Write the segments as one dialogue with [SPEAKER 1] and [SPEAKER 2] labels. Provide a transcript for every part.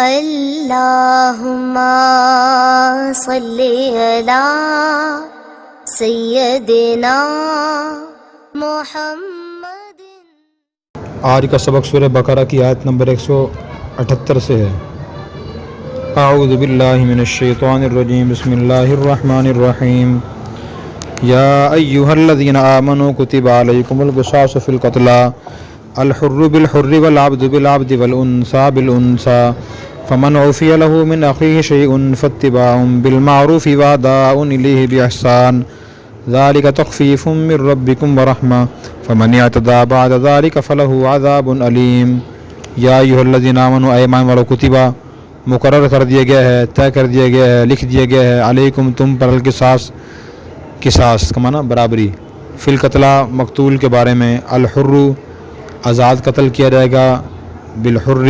[SPEAKER 1] اللہم صلی علی سیدنا محمد۔
[SPEAKER 2] آج کا سبق سورہ بقرہ کی آیت نمبر 178 سے ہے۔ اعوذ باللہ من الشیطان الرجیم، بسم اللہ الرحمن الرحیم۔ یا ایہا الذین آمنوا کتب علیکم القصاص فی القتلی الحر بالحر والعبد بالعبد والانثى بالانثى فمن عفی له من اخیہ شیء فاتباع بالمعروف واداء الیہ باحسان ذلك تخفیف من ربکم ورحمہ فمن اعتدى بعد ذلك فله عذاب علیم۔ یا ایھا الذین آمنوا، اے ایمان والو، کتبہ مقرر کر دیا گیا ہے، طے کر دیا گیا ہے، لکھ دیا گیا ہے، علیکم تم پر، القصاص قصاص کا معنی برابری، فی القتلی مقتول کے بارے میں، الحر آزاد قتل کیا جائے گا، بالحر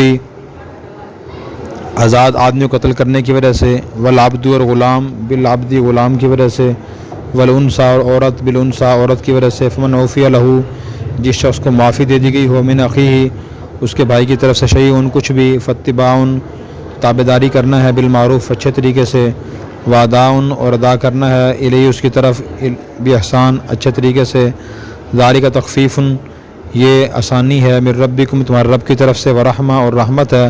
[SPEAKER 2] آزاد آدمی کو قتل کرنے کی وجہ سے، والعبد اور غلام، بالعبد غلام کی وجہ سے، والانثی اور عورت، بالانثی عورت کی وجہ سے، فمن عفی لہ جس شخص کو معافی دے دی گئی ہو، من اخیہ اس کے بھائی کی طرف سے، شیء کچھ بھی، فاتباع تابعداری کرنا ہے، بالمعروف اچھے طریقے سے، واداء اور ادا کرنا ہے، الیہ اس کی طرف، باحسان اچھے طریقے سے، ذالک تخفیف یہ آسانی ہے، من ربکم تمہارے رب کی طرف سے، ورحمہ اور رحمت ہے،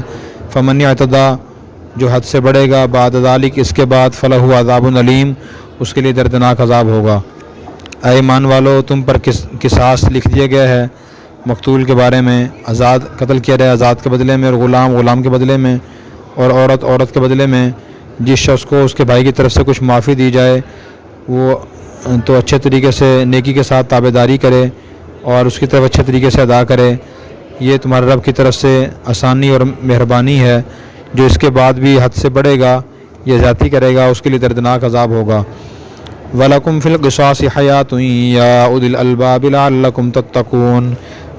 [SPEAKER 2] فمن اعتدی جو حد سے بڑھے گا، بعد ذالک اس کے بعد، فلہ عذاب علیم اس کے لیے دردناک عذاب ہوگا۔ اے ایمان والو، تم پر قصاص لکھ دیا گیا ہے مقتول کے بارے میں، آزاد قتل کیا جائے آزاد کے بدلے میں، اور غلام غلام کے بدلے میں، اور عورت عورت کے بدلے میں۔ جس شخص کو اس کے بھائی کی طرف سے کچھ معافی دی جائے وہ تو اچھے طریقے سے نیکی کے ساتھ تابعداری کرے اور اس کی طرف اچھے طریقے سے ادا کرے، یہ تمہارے رب کی طرف سے آسانی اور مہربانی ہے۔ جو اس کے بعد بھی حد سے بڑھے گا یا زیادتی کرے گا اس کے لیے دردناک عذاب ہوگا۔ وَلَكُمْ فِي الْقِصَاصِ حَيَاةٌ يَا أُولِي الْأَلْبَابِ لَعَلَّكُمْ تَتَّقُونَ۔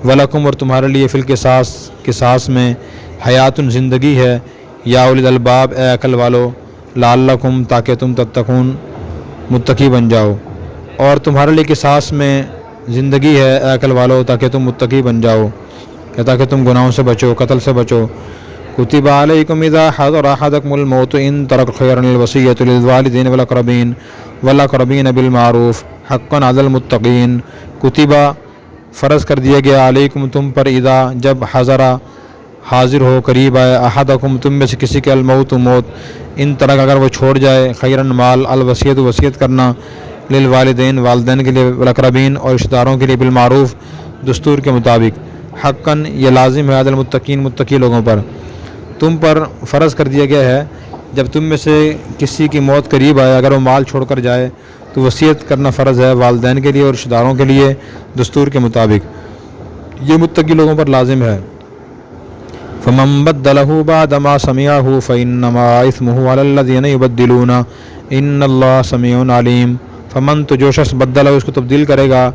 [SPEAKER 2] وَلَكُمْ اور تمہارے لیے فی القصاص قصاص میں، حیات زندگی ہے، یا اولی الالباب اے عقل والو، لعلکم تاکہ تم تتقون متقی بن جاؤ، اور تمہارے لیے قصاص میں زندگی ہے اے عقل والو تاکہ تم متقی بن جاؤ، یا تاکہ تم گناہوں سے بچو، قتل سے بچو۔ کتب علیکم اذا حضر احدکم الموت ان ترک خیرا الوصیۃ للوالدین والاقربین بالمعروف حقا علی المتقین۔ کتبہ فرض کر دیا گیا، علیکم تم پر، اذا جب، حضرہ حاضر ہو، قریب آئے، احدکم تم میں سے کسی کے، الموت موت، ان ترک اگر وہ چھوڑ جائے، خیرا مال، الوصیۃ وصیت کرنا، للوالدین والدین کے لیے، والاقربین اور رشتہ داروں کے لیے، بالمعروف دستور کے مطابق، حقاً یہ لازم ہے، علی المتقین متقی لوگوں پر۔ تم پر فرض کر دیا گیا ہے جب تم میں سے کسی کی موت قریب آئے، اگر وہ مال چھوڑ کر جائے تو وصیت کرنا فرض ہے، والدین کے لیے اور رشتہ داروں کے لیے دستور کے مطابق، یہ متقی لوگوں پر لازم ہے۔ فمن بدلہ بعد ما سمعہ فانما اثمہ علی الذین یبدلون ان اللہ سمیع علیم۔ فمن تو جو شخص بدلہ اس کو تبدیل کرے گا،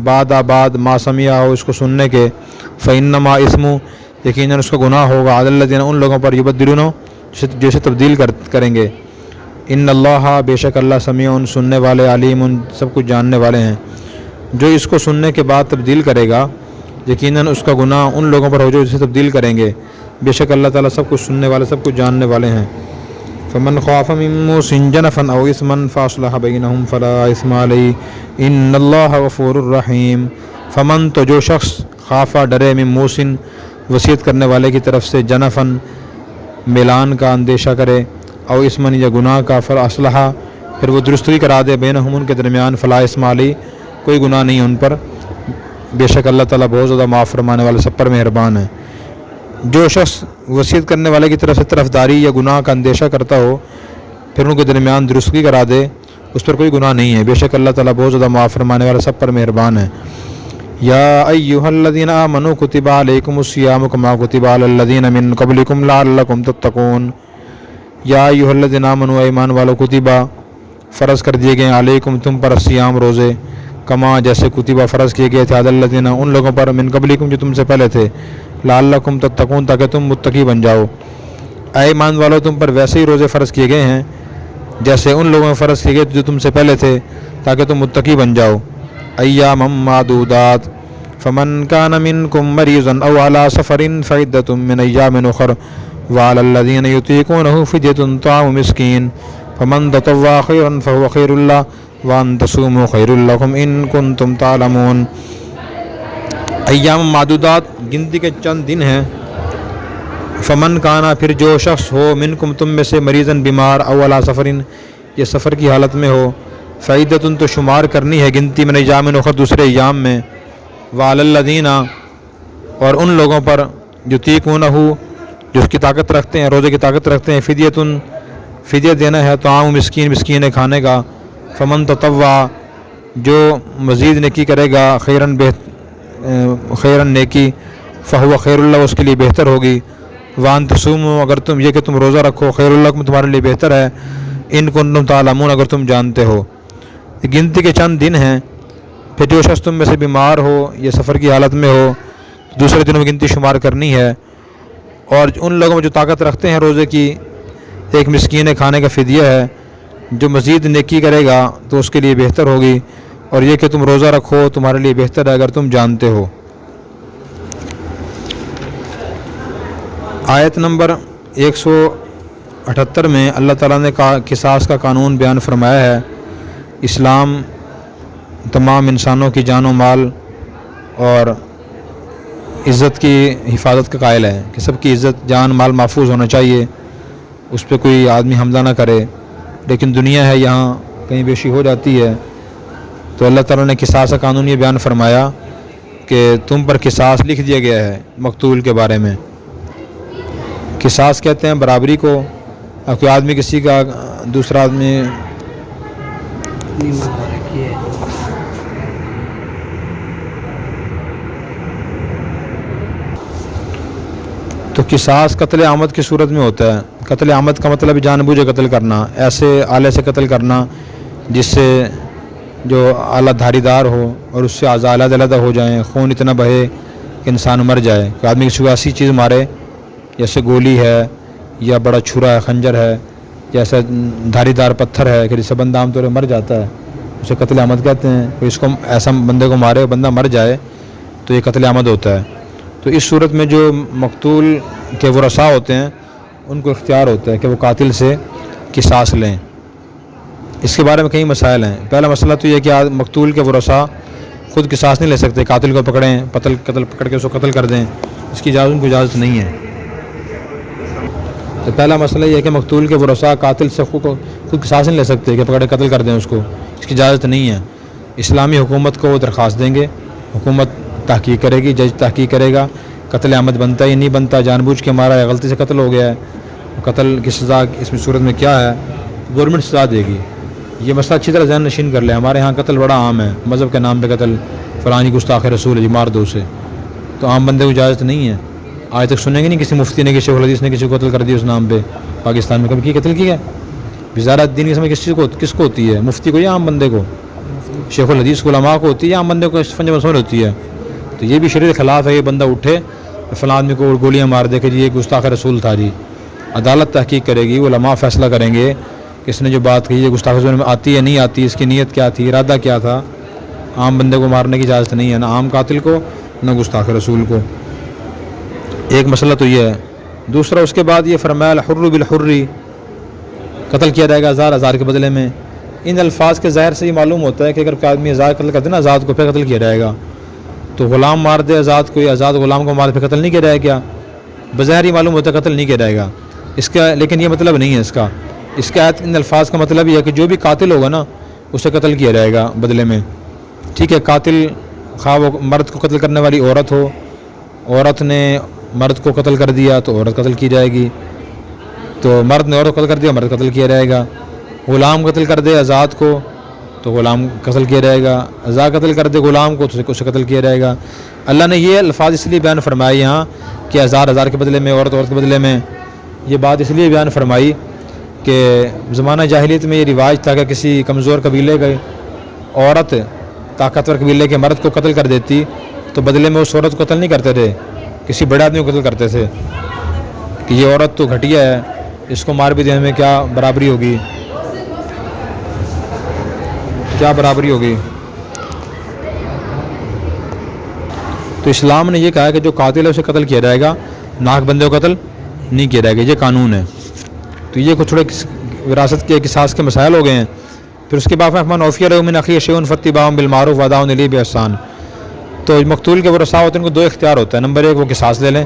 [SPEAKER 2] بعد ما سمعہ اس کو سننے کے، فانما اثمہ یقیناً اس کا گناہ ہوگا، علی الذین ان لوگوں پر، یبدلون جیسے تبدیل کریں گے، ان اللہ بے شک اللہ سمیع سننے والے، علیم سب کچھ جاننے والے ہیں۔ جو اس کو سننے کے بعد تبدیل کرے گا یقیناً اس کا گناہ ان لوگوں پر ہو جو اسے تبدیل کریں گے، بے شک اللہ تعالیٰ سب کچھ سننے والے، سب کچھ جاننے والے ہیں۔ فمن خاف من موص جنفا او اثما فاصلح بینہم فلا اثم علیہ ان اللہ غفور الرحیم۔ فمن تو جو شخص، خافا ڈرے، من موص وصیت کرنے والے کی طرف سے، جنفن ملان کا اندیشہ کرے، او اثما یا گناہ کا، فاصلح پھر وہ درستگی کرا دے، بینہم ان کے درمیان، فلا اثم علیہ کوئی گناہ نہیں ان پر، بے شک اللہ تعالیٰ بہت زیادہ معاف فرمانے والے، سب پر مہربان ہے۔ جو شخص وصیت کرنے والے کی طرف سے طرفداری یا گناہ کا اندیشہ کرتا ہو پھر ان کے درمیان درستگی کرا دے، اس پر کوئی گناہ نہیں ہے، بے شک اللہ تعالیٰ بہت زیادہ معاف فرمانے والا، سب پر مہربان ہے۔ یا ایھا الذین آمنوا کتب علیکم الصیام کما کتب علی الذین من قبلکم لعلکم تتقون۔ یا ایھا الذین آمنوا، ایمان والو، کتبہ فرض کر دیے گئے، علیکم تم پر، الصیام روزے، کما جیسے کتبہ فرض کیے گئے تھے، علی الذین ان لوگوں پر، من قبلکم جو تم سے پہلے تھے، لعلکم تتقون تاکہ تم متقی بن جاؤ۔ اے ایمان والو، تم پر ویسے ہی روزے فرض کیے گئے ہیں جیسے ان لوگوں میں فرض کیے گئے جو تم سے پہلے تھے تاکہ تم متقی بن جاؤ۔ ایاما معدودات فمن کان منکم مریضا او علی سفر فعدۃ من ایام اخر وعلی الذین یطیقونہ فدیۃ طعام مسکین فمن تطوع خیرا فهو خیر اللہ وان تصوموا خیر لکم ان کنتم تعلمون۔ ایام معدودات گنتی کے چند دن ہیں۔ فمن کانا پھر جو شخص ہو منکم تم میں سے مریضاً بیمار او علی سفرن یہ سفر کی حالت میں ہو فعدۃ تو شمار کرنی ہے گنتی من ایام اخر دوسرے ایام میں وعلی الذین اور ان لوگوں پر یطیقونہ جو اس کی طاقت رکھتے ہیں روزے کی طاقت رکھتے ہیں فدیہ دینا ہے طعام مسکین مسکین کھانے کا فمن تطوع جو مزید نیکی کرے گا خیراً نیکی فہو خیر اللہ اس کے لیے بہتر ہوگی وان تصوموا اگر تم یہ کہ تم روزہ رکھو خیر اللہ تمہارے لیے بہتر ہے ان کنتم تعلمون اگر تم جانتے ہو۔ گنتی کے چند دن ہیں۔ پھر جو شخص تم میں سے بیمار ہو یا سفر کی حالت میں ہو دوسرے دنوں میں گنتی شمار کرنی ہے اور ان لوگوں میں جو طاقت رکھتے ہیں روزے کی ایک مسکین کھانے کا فدیہ ہے جو مزید نیکی کرے گا تو اس کے لیے بہتر ہوگی اور یہ کہ تم روزہ رکھو تمہارے لیے بہتر ہے اگر تم جانتے ہو۔ آیت نمبر 178 میں اللہ تعالیٰ نے قصاص کا قانون بیان فرمایا ہے۔ اسلام تمام انسانوں کی جان و مال اور عزت کی حفاظت کا قائل ہے کہ سب کی عزت جان مال محفوظ ہونا چاہیے، اس پہ کوئی آدمی حملہ نہ کرے، لیکن دنیا ہے یہاں کہیں بیشی ہو جاتی ہے تو اللہ تعالیٰ نے قصاص کا قانون یہ بیان فرمایا کہ تم پر قصاص لکھ دیا گیا ہے مقتول کے بارے میں۔ قصاص کہتے ہیں برابری کو، کوئی آدمی کسی کا دوسرا آدمی تو قصاص قتل عامد کی صورت میں ہوتا ہے۔ قتل عامد کا مطلب جان بوجھے قتل کرنا، ایسے آلے سے قتل کرنا جس سے جو آلہ دھاری دار ہو اور اس سے اعضاء علیحدہ علیحدہ ہو جائیں، خون اتنا بہے کہ انسان مر جائے۔ کہ آدمی کسی کو ایسی چیز مارے جیسے گولی ہے یا بڑا چھرا ہے، خنجر ہے، جیسا دھاری دار پتھر ہے کہ جس سے بندہ عام طور پر مر جاتا ہے، اسے قتل عامد کہتے ہیں۔ کوئی اس کو ایسا بندے کو مارے بندہ مر جائے تو یہ قتل عامد ہوتا ہے۔ تو اس صورت میں جو مقتول کے ورثاء ہوتے ہیں ان کو اختیار ہوتا ہے کہ وہ قاتل سے قصاص لیں۔ اس کے بارے میں کئی مسائل ہیں۔ پہلا مسئلہ تو یہ کہ مقتول کے ورثاء خود قصاص نہیں لے سکتے، قاتل کو پکڑیں قتل پکڑ کے اس کو قتل کر دیں، اس کی اجازت ان کو اجازت نہیں ہے۔ تو پہلا مسئلہ یہ ہے کہ مقتول کے ورثاء قاتل سے خود قصاص نہیں لے سکتے کہ پکڑ کے قتل کر دیں اس کو، اس کی اجازت نہیں ہے۔ اسلامی حکومت کو وہ درخواست دیں گے، حکومت تحقیق کرے گی، جج تحقیق کرے گا قتل عامد بنتا ہے یا نہیں بنتا، جان بوجھ کے مارا ہے، غلطی سے قتل ہو گیا ہے، قتل کی سزا اس میں صورت میں کیا ہے، گورنمنٹ سزا دے گی۔ یہ مسئلہ اچھی طرح ذہن نشین کر لیں۔ ہمارے ہاں قتل بڑا عام ہے، مذہب کے نام پہ قتل، فلانی گستاخ رسول ہے جی مار دو اسے، تو عام بندے کو اجازت نہیں ہے۔ آج تک سنیں گے نہیں کسی مفتی نے، کسی حدیث نے کسی کو قتل کر دیا اس نام پہ پاکستان میں، کبھی کی قتل کی ہے؟ وزارت دین کی سمجھ کس کو ہوتی ہے؟ مفتی کو یا عام بندے کو؟ شیخ الحدیث علماء کو ہوتی ہے یا عام بندے کو فنج مسمر ہوتی ہے؟ تو یہ بھی شریعت کے خلاف ہے۔ یہ بندہ اٹھے فلاں آدمی کو گولیاں مار دے کہ جی یہ گستاخ رسول تھا جی، عدالت تحقیق کرے گی، علماء فیصلہ کریں گے کہ اس نے جو بات کہی ہے گستاخ رسول میں آتی ہے نہیں آتی، اس کی نیت کیا تھی، ارادہ کیا تھا۔ عام بندے کو مارنے کی اجازت نہیں ہے، نہ عام قاتل کو نہ گستاخ رسول کو۔ ایک مسئلہ تو یہ ہے۔ دوسرا اس کے بعد یہ فرمایا الحر بالحر، قتل کیا جائے گا ہزار کے بدلے میں۔ ان الفاظ کے ظاہر سے یہ معلوم ہوتا ہے کہ اگر کوئی آدمی ہزار قتل کرتے نا آزاد کو، پھر قتل کیا جائے گا۔ تو غلام مار دے آزاد کو، آزاد غلام کو مار دے پھر قتل نہیں کیا جائے گا، بظاہر ہی معلوم ہوتا ہے قتل نہیں کیا جائے گا اس کا، لیکن یہ مطلب نہیں ہے اس کا آیت ان الفاظ کا مطلب یہ ہے کہ جو بھی قاتل ہوگا نا اسے قتل کیا جائے گا بدلے میں۔ ٹھیک ہے، قاتل خواہ وہ مرد کو قتل کرنے والی عورت ہو، عورت نے مرد کو قتل کر دیا تو عورت قتل کی جائے گی، تو مرد نے عورت کو قتل کر دیا مرد قتل کیا جائے گا۔ غلام قتل کر دے آزاد کو تو غلام قتل کیا جائے گا، آزاد قتل کر دے غلام کو تو اسے قتل کیا جائے گا۔ اللہ نے یہ الفاظ اس لیے بیان فرمائے یہاں کہ ہزار کے بدلے میں، عورت کے بدلے میں، یہ بات اس لیے بیان فرمائی کہ زمانہ جاہلیت میں یہ رواج تھا کہ کسی کمزور قبیلے کے عورت طاقتور قبیلے کے مرد کو قتل کر دیتی تو بدلے میں اس عورت کو قتل نہیں کرتے تھے، کسی بڑے آدمی کو قتل کرتے تھے کہ یہ عورت تو گھٹیا ہے، اس کو مار بھی دینے میں کیا برابری ہوگی، کیا برابری ہوگی۔ تو اسلام نے یہ کہا کہ جو قاتل ہے اسے قتل کیا جائے گا، ناحق بندے کو قتل نہیں کیا جائے گا، یہ قانون ہے۔ تو یہ کچھ تھوڑے وراثت کے قصاص کے مسائل ہو گئے ہیں۔ پھر اس کے بعد فمن عفی له من اخیہ شیء فاتباع بالمعروف واداء الیہ باحسان۔ تو مقتول کے ورثاء ہوتے ہیں، ان کو 2 اختیار ہوتا ہے۔ نمبر 1 وہ قصاص لے لیں،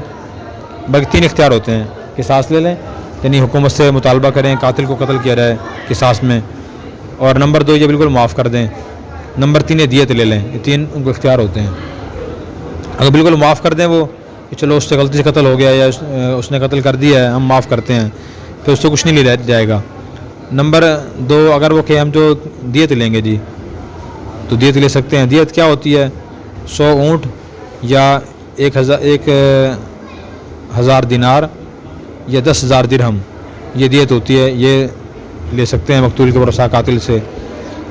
[SPEAKER 2] باقی 3 اختیار ہوتے ہیں۔ قصاص لے لیں یعنی حکومت سے مطالبہ کریں قاتل کو قتل کیا جائے قصاص میں، اور نمبر 2 یہ بالکل معاف کر دیں، نمبر 3 یہ دیت لے لیں۔ یہ 3 ان کو اختیار ہوتے ہیں۔ اگر بالکل معاف کر دیں وہ کہ چلو اس سے غلطی سے قتل ہو گیا یا اس نے قتل کر دیا ہے، ہم معاف کرتے ہیں، پھر اس سے کچھ نہیں لیا جائے گا۔ نمبر 2 اگر وہ کہ ہم جو دیت لیں گے جی تو دیت لے سکتے ہیں۔ دیت کیا ہوتی ہے؟ 100 اونٹ یا 1000 دینار یا 10,000 درہم، یہ دیت ہوتی ہے، یہ لے سکتے ہیں مقتول کے ورثاء قاتل سے۔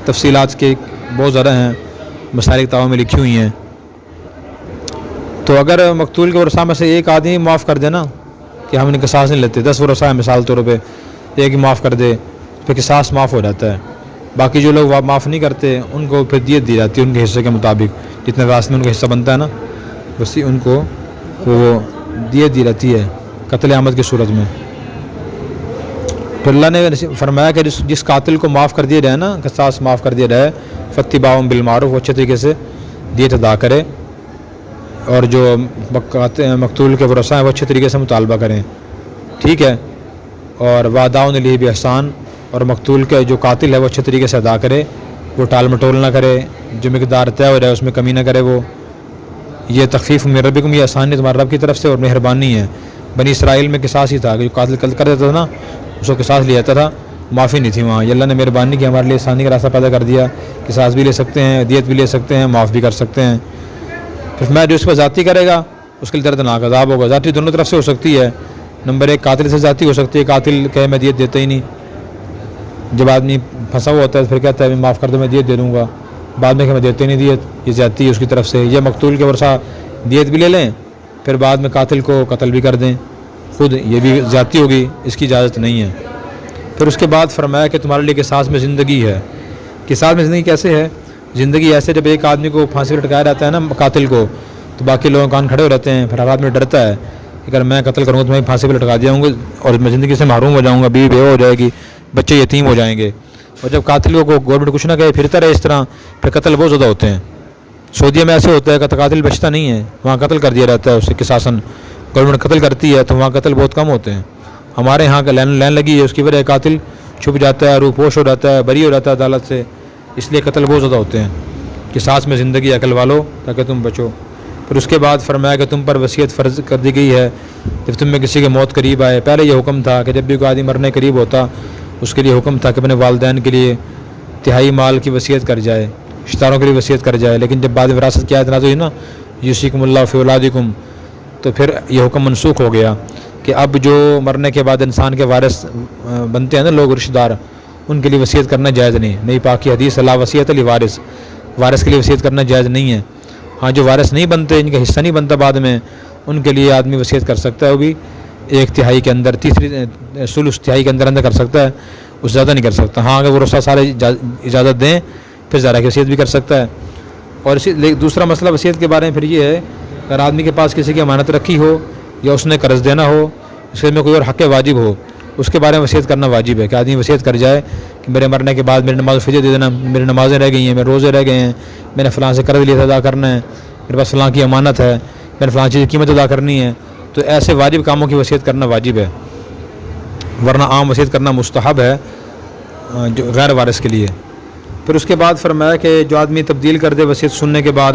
[SPEAKER 2] تفصیلات کے بہت زیادہ ہیں، مسائل کتابوں میں لکھی ہوئی ہیں۔ تو اگر مقتول کے ورثاء میں سے ایک آدمی معاف کر دے نا کہ ہم ان قصاص نہیں لیتے، 10 ورثاء ہیں مثال طور پہ، ایک ہی معاف کر دے، پھر قصاص معاف ہو جاتا ہے۔ باقی جو لوگ معاف نہیں کرتے ان کو پھر دیت دی جاتی ہے ان کے حصے کے مطابق، جتنے راس میں ان کا حصہ بنتا ہے نا ویسے ان کو وہ دیت دی جاتی ہے قتل عامد کی صورت میں۔ پھر اللہ نے فرمایا کہ جس قاتل کو معاف کر دیا جائے نا، قصاص معاف کر دیا جائے، فاتباع بالمعروف، وہ اچھے طریقے سے دیت ادا کرے، اور جو مقتول کے ورثاء ہیں وہ اچھے طریقے سے مطالبہ کریں، ٹھیک ہے، اور واداء الیہ باحسان، اور مقتول کے جو قاتل ہے وہ اچھے طریقے سے ادا کرے، وہ ٹال مٹول نہ کرے، جو مقدار طے ہو جائے اس میں کمی نہ کرے وہ۔ یہ تخفیف من ربکم، یہ آسانی تمہارے رب کی طرف سے اور مہربانی ہے۔ بنی اسرائیل میں قصاص ہی تھا کہ جو قاتل قتل کر دیتا تھا نا اس کو قصاص لیا جاتا تھا، معافی نہیں تھی وہاں۔ یہ اللہ نے مہربانی کی، ہمارے لیے آسانی کا راستہ پیدا کر دیا، قصاص بھی لے سکتے ہیں، دیت بھی لے سکتے ہیں، معاف بھی کر سکتے ہیں۔ پھر میں جو اس پر ذاتی کرے گا اس کے لیے دردناک عذاب ہوگا۔ ذاتی دونوں طرف سے ہو سکتی ہے۔ نمبر 1 قاتل سے ذاتی ہو سکتی ہے، قاتل کہے میں دیت دیتا ہی نہیں، جب آدمی پھنسا ہوا ہوتا ہے پھر کہتا ہے میں معاف کر دو میں دیت دے دوں گا، بعد میں کہ میں دیتے نہیں دیت، یہ ذاتی ہے اس کی طرف سے۔ یہ مقتول کے ورثاء دیت بھی لے لیں پھر بعد میں قاتل کو قتل بھی کر دیں خود، یہ بھی ذاتی ہوگی، اس کی اجازت نہیں ہے۔ پھر اس کے بعد فرمایا کہ تمہارے لیے قصاص میں زندگی ہے۔ قصاص میں زندگی کیسے ہے؟ زندگی ایسے جب ایک آدمی کو پھانسی لٹکایا جاتا ہے نا قاتل کو، تو باقی لوگ کان کھڑے ہو رہتے ہیں، پھر ہر آدمی ڈرتا ہے کہ اگر میں قتل کروں گا تو میں پھانسی پہ لٹکا دیا ہوں گا اور میں زندگی سے محروم ہو جاؤں گا، بیوی بیوہ ہو جائے گی، بچے یتیم ہو جائیں گے۔ اور جب قاتل کو گورنمنٹ کچھ نہ کہے پھرتا رہے اس طرح، پھر قتل بہت زیادہ ہوتے ہیں۔ سعودیہ میں ایسے ہوتا ہے کہ قاتل بچتا نہیں ہے، وہاں قتل کر دیا جاتا ہے اسے قصاصاً، گورنمنٹ قتل کرتی ہے تو وہاں قتل بہت کم ہوتے ہیں۔ ہمارے یہاں کا لین لگی ہے، اس کی وجہ قاتل چھپ جاتا ہے، روپوش ہو جاتا ہے، بری ہو جاتا ہے عدالت سے، اس لیے قتل بہت زیادہ ہوتے ہیں۔ قصاص میں زندگی عقل والو تاکہ تم بچو۔ پھر اس کے بعد فرمایا کہ تم پر وصیت فرض کر دی گئی ہے جب تم میں کسی کی موت قریب آئے۔ پہلے یہ حکم تھا کہ جب بھی کوئی آدمی مرنے قریب ہوتا اس کے لیے حکم تھا کہ اپنے والدین کے لیے تہائی مال کی وصیت کر جائے، رشتہ داروں کے لیے وصیت کر جائے، لیکن جب بعد وراثت کی آیت نازل ہوئی نا یوصیکم اللہ فی اولادکم، تو پھر یہ حکم منسوخ ہو گیا کہ اب جو مرنے کے بعد انسان کے وارث بنتے ہیں نا لوگ رشتہ دار، ان کے لیے وصیت کرنا جائز نہیں۔ نئی پاک کی حدیث لا وصیت لوارث، وارث کے لیے وصیت کرنا جائز نہیں ہے۔ ہاں جو وارث نہیں بنتے، ان کا حصہ نہیں بنتا بعد میں، ان کے لیے آدمی وصیت کر سکتا ہے، وہ بھی 1/3 کے اندر، ثلث تہائی کے اندر کر سکتا ہے، اس سے زیادہ نہیں کر سکتا۔ ہاں اگر ورثہ سارے اجازت دیں پھر زیادہ کی وصیت بھی کر سکتا ہے۔ اور دوسرا مسئلہ وصیت کے بارے میں پھر یہ ہے اگر آدمی کے پاس کسی کی امانت رکھی ہو یا اس نے قرض دینا ہو، اس میں کوئی اور حق واجب ہو، اس کے بارے میں وصیت کرنا واجب ہے کہ آدمی وصیت کر جائے کہ میرے مرنے کے بعد میری نماز فدیہ دے دینا، میری نمازیں رہ گئی ہیں، میرے روزے رہ گئے ہیں، میں نے فلاں سے قرض لیا تھا ادا کرنا ہے، میرے پاس فلاں کی امانت ہے، میں نے فلاں چیز کی قیمت ادا کرنی ہے، تو ایسے واجب کاموں کی وصیت کرنا واجب ہے، ورنہ عام وصیت کرنا مستحب ہے جو غیر وارث کے لیے۔ پھر اس کے بعد فرمایا کہ جو آدمی تبدیل کر دے وصیت سننے کے بعد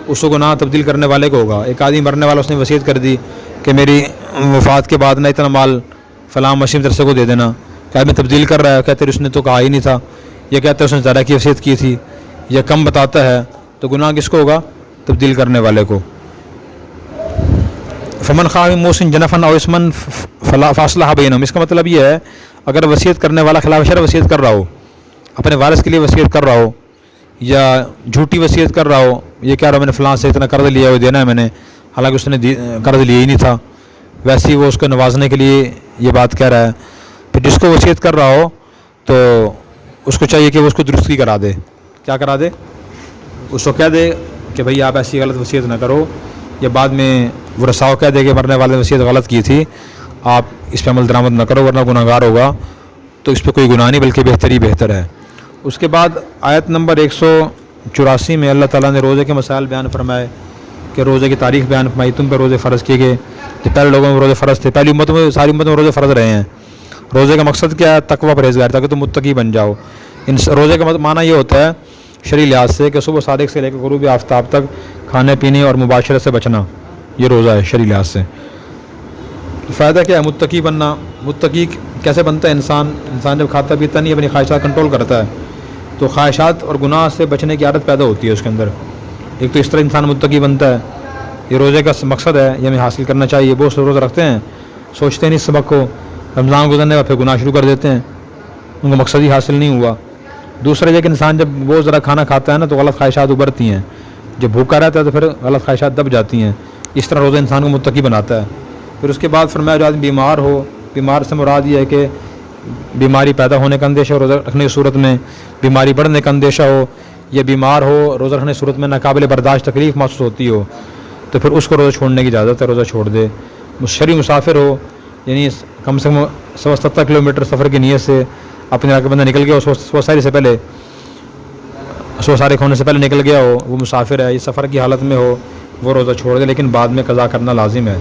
[SPEAKER 2] اس کو گناہ تبدیل کرنے والے کو ہوگا۔ ایک آدمی مرنے والا اس نے وصیت کر دی کہ میری وفات کے بعد نہ اتنا مال فلاں مسلم درسے کو دے دینا، کہ آدمی تبدیل کر رہا ہے، کہتے اس نے تو کہا ہی نہیں تھا، یہ کہتا ہے اس نے زیادہ کی وصیت کی تھی، یہ کم بتاتا ہے، تو گناہ کس کو ہوگا؟ تبدیل کرنے والے کو۔ فمن خاف موسن جنفن او اسمن فاصلح بینہم، اس کا مطلب یہ ہے اگر وصیت کرنے والا خلاف شرع وصیت کر رہا ہو، اپنے وارث کے لیے وصیت کر رہا ہو یا جھوٹی وصیت کر رہا ہو، یہ کہہ رہا میں نے فلاں سے اتنا قرض لیا ہے وہ دینا ہے میں نے، حالانکہ اس نے قرض لیا ہی نہیں تھا، ویسے ہی وہ اس کو نوازنے کے لیے یہ بات کہہ رہا ہے، پھر جس کو وصیت کر رہا ہو تو اس کو چاہیے کہ وہ اس کو درستی کرا دے۔ کیا کرا دے؟ اس کو کہہ دے کہ بھئی آپ ایسی غلط وصیت نہ کرو، یا بعد میں ورثاء کہہ دے کہ مرنے والے نے وصیت غلط کی تھی، آپ اس پہ عمل درآمد نہ کرو ورنہ گناہگار ہوگا، تو اس پہ کوئی گناہ نہیں بلکہ بہتر ہی بہتر ہے۔ اس کے بعد آیت نمبر 184 میں اللہ تعالیٰ نے روزے کے مسائل بیان فرمائے کہ روزے کی تاریخ بیان فرمائی، تم پہ روزے فرض کیے گئے، جو پہلے لوگوں میں روزے فرض تھے، پہلی امتوں میں ساری امتوں میں روزے فرض رہے ہیں۔ روزے کا مقصد کیا ہے؟ تقویٰ پرہیزگار، تاکہ تم متقی بن جاؤ۔ روزے کا معنی یہ ہوتا ہے شرعی لحاظ سے کہ صبح صادق سے لے کر غروب آفتاب تک کھانے پینے اور مباشرت سے بچنا، یہ روزہ ہے شرعی لحاظ سے۔ فائدہ کیا ہے؟ متقی بننا۔ متقی کیسے بنتا ہے انسان جب کھاتا پیتا نہیں، اپنی خواہشات کنٹرول کرتا ہے، تو خواہشات اور گناہ سے بچنے کی عادت پیدا ہوتی ہے اس کے اندر۔ ایک تو اس طرح انسان متقی بنتا ہے، یہ روزے کا مقصد ہے، یہ ہمیں حاصل کرنا چاہیے۔ بہت سے روزہ رکھتے ہیں، سوچتے ہیں اس سبق کو، رمضان گزرنے کا پھر گناہ شروع کر دیتے ہیں، ان کا مقصد ہی حاصل نہیں ہوا۔ دوسرا یہ کہ انسان جب بہت ذرا کھانا کھاتا ہے نا تو غلط خواہشات ابھرتی ہیں، جب بھوکا رہتا ہے تو پھر غلط خواہشات دب جاتی ہیں۔ اس طرح روزہ انسان کو متقی بناتا ہے۔ پھر اس کے بعد فرمایا جو آدمی بیمار ہو، بیمار سے مراد یہ ہے کہ بیماری پیدا ہونے کا اندیشہ ہو روزہ رکھنے کی صورت میں، بیماری بڑھنے کا اندیشہ ہو، یا بیمار ہو روزہ رکھنے کی صورت میں ناقابل برداشت تکلیف محسوس ہوتی ہو، تو پھر اس کو روزہ چھوڑنے کی اجازت ہے، روزہ چھوڑ دے۔ شرعی مسافر ہو، یعنی کم سے کم 70 کلومیٹر سفر کی نیت سے اپنے علاقے بندہ نکل گیا ہو، صبح سارے ہونے سے پہلے نکل گیا ہو، وہ مسافر ہے، اس سفر کی حالت میں ہو، وہ روزہ چھوڑ دے، لیکن بعد میں قضا کرنا لازم ہے،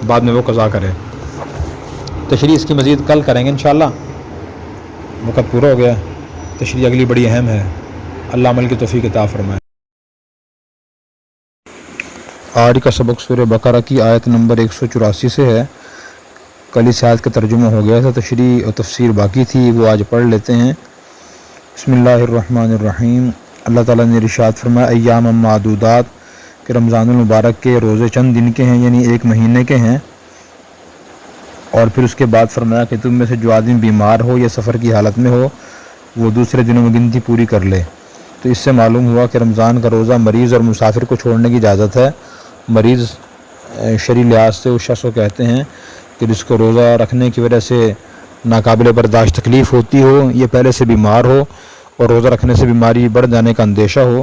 [SPEAKER 2] بعد میں وہ قضا کرے۔ تشریح اس کی مزید کل کریں گے انشاءاللہ، وقت پورا ہو گیا۔ تشریح اگلی بڑی اہم ہے، اللہ عمل کی توفیق عطا فرمائے۔ آج کا سبق سورہ بقرہ کی آیت نمبر 184 سے ہے۔ کل اس آیت کا ترجمہ ہو گیا تھا، تشریح اور تفسیر باقی تھی، وہ آج پڑھ لیتے ہیں۔ بسم اللہ الرحمن الرحیم۔ اللہ تعالیٰ نے ارشاد فرمایا ایام معدودات، کہ رمضان المبارک کے روزے چند دن کے ہیں، یعنی ایک مہینے کے ہیں۔ اور پھر اس کے بعد فرمایا کہ تم میں سے جو آدمی بیمار ہو یا سفر کی حالت میں ہو وہ دوسرے دنوں میں گنتی پوری کر لے۔ تو اس سے معلوم ہوا کہ رمضان کا روزہ مریض اور مسافر کو چھوڑنے کی اجازت ہے۔ مریض شرعی لحاظ سے اس شخص کو کہتے ہیں کہ جس کو روزہ رکھنے کی وجہ سے ناقابل برداشت تکلیف ہوتی ہو، یہ پہلے سے بیمار ہو اور روزہ رکھنے سے بیماری بڑھ جانے کا اندیشہ ہو،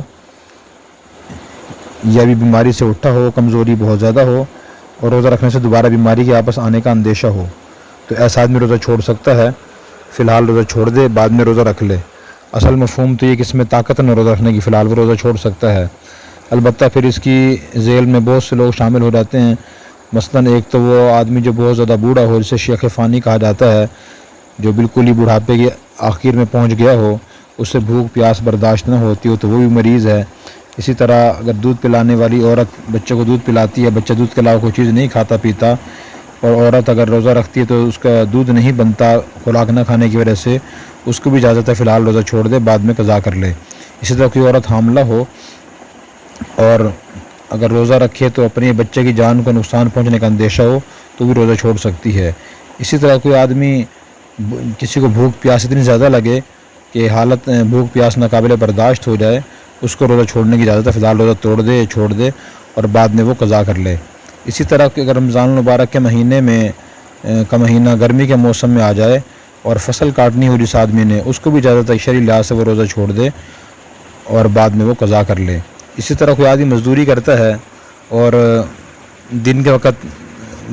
[SPEAKER 2] یا بھی بیماری سے اٹھا ہو، کمزوری بہت زیادہ ہو اور روزہ رکھنے سے دوبارہ بیماری کے واپس آنے کا اندیشہ ہو، تو ایسا آدمی روزہ چھوڑ سکتا ہے۔ فی الحال روزہ چھوڑ دے، بعد میں روزہ رکھ لے۔ اصل مفہوم تو یہ کہ اس میں طاقت نہ روزہ رکھنے کی، فی الحال وہ روزہ چھوڑ سکتا ہے۔ البتہ پھر اس کی ذیل میں بہت سے لوگ شامل ہو جاتے ہیں، مثلاً ایک تو وہ آدمی جو بہت زیادہ بوڑھا ہو، جسے شیخ فانی کہا جاتا ہے، جو بالکل ہی بڑھاپے کے آخر میں پہنچ گیا ہو، اس سے بھوک پیاس برداشت نہ ہوتی ہو تو وہ بھی مریض ہے۔ اسی طرح اگر دودھ پلانے والی عورت بچے کو دودھ پلاتی ہے، بچہ دودھ کے علاوہ کوئی چیز نہیں کھاتا پیتا، اور عورت اگر روزہ رکھتی ہے تو اس کا دودھ نہیں بنتا خوراک نہ کھانے کی وجہ سے، اس کو بھی اجازت ہے فی الحال روزہ چھوڑ دے، بعد میں قضا کر لے۔ اسی طرح کوئی عورت حاملہ ہو اور اگر روزہ رکھے تو اپنے بچے کی جان کو نقصان پہنچنے کا اندیشہ ہو تو بھی روزہ چھوڑ سکتی ہے۔ اسی طرح کوئی آدمی کسی کو بھوک پیاس اتنی زیادہ لگے کہ حالت بھوک پیاس ناقابل برداشت ہو جائے، اس کو روزہ چھوڑنے کی اجازت ہے، فی الحال روزہ چھوڑ دے اور بعد میں وہ قضا کر لے۔ اسی طرح کہ اگر رمضان المبارک کے مہینے میں کا مہینہ گرمی کے موسم میں آ جائے اور فصل کاٹنی ہو جس آدمی نے، اس کو بھی اجازت ہے شرعی لحاظ سے وہ روزہ چھوڑ دے اور بعد میں وہ قضا کر لے۔ اسی طرح کوئی آدمی مزدوری کرتا ہے اور دن کے وقت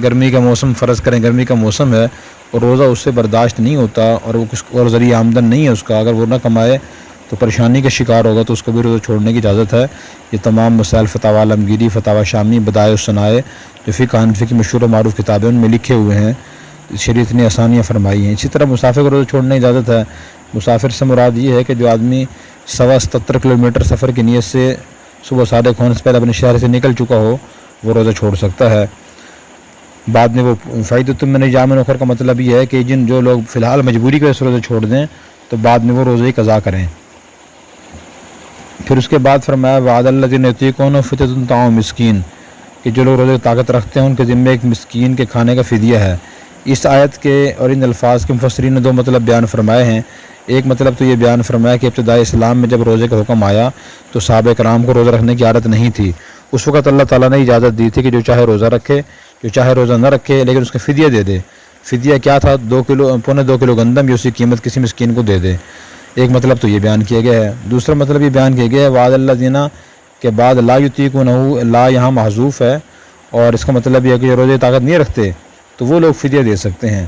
[SPEAKER 2] گرمی کا موسم، فرض کریں گرمی کا موسم ہے اور روزہ اس سے برداشت نہیں ہوتا اور وہ کچھ اور ذریعہ آمدن نہیں ہے اس کا، اگر وہ نہ کمائے تو پریشانی کا شکار ہوگا، تو اس کو بھی روزہ چھوڑنے کی اجازت ہے۔ یہ تمام مسائل فتاوی عالمگیری، فتاوی شامی، بدائع الصنائع، جو فقہ حنفی کی مشہور و معروف کتابیں ان میں لکھے ہوئے ہیں، شریعت نے آسانیاں فرمائی ہیں۔ اسی طرح مسافر کو روزہ چھوڑنے کی اجازت ہے۔ مسافر سے مراد یہ ہے کہ جو آدمی 77 کلومیٹر سفر کی نیت سے صبح صادق ہونے سے پہلے اپنے شہر سے نکل چکا ہو، وہ روزہ چھوڑ سکتا ہے۔ بعد میں وہ فائدۃ من ایام اخر کا مطلب یہ ہے کہ جو لوگ فی الحال مجبوری کی وجہ سے روزہ چھوڑ دیں تو بعد میں وہ روزے کی قضا کریں۔ پھر اس کے بعد فرمایا وعد الذین یطیقونہ فدیۃ طعام مسکین، کہ جو لوگ روزے کی طاقت رکھتے ہیں ان کے ذمے ایک مسکین کے کھانے کا فدیہ ہے۔ اس آیت کے اور ان الفاظ کے مفسرین نے دو مطلب بیان فرمائے ہیں۔ ایک مطلب تو یہ بیان فرمایا کہ ابتدائی اسلام میں جب روزے کا حکم آیا تو صحابہ کرام کو روزہ رکھنے کی عادت نہیں تھی، اس وقت اللہ تعالیٰ نے اجازت دی تھی کہ جو چاہے روزہ رکھے، جو چاہے روزہ نہ رکھے، لیکن اس کا فدیہ دے دے۔ فدیہ کیا تھا؟ 2 کلو گندم، جو اسی قیمت کسی مسکین کو دے دے۔ ایک مطلب تو یہ بیان کیا گیا ہے۔ دوسرا مطلب یہ بیان کیا گیا ہے وعد الذین کے بعد لا یطیقونہ، لا یہاں محذوف ہے، اور اس کا مطلب یہ ہے کہ جو روزے طاقت نہیں رکھتے تو وہ لوگ فدیہ دے سکتے ہیں۔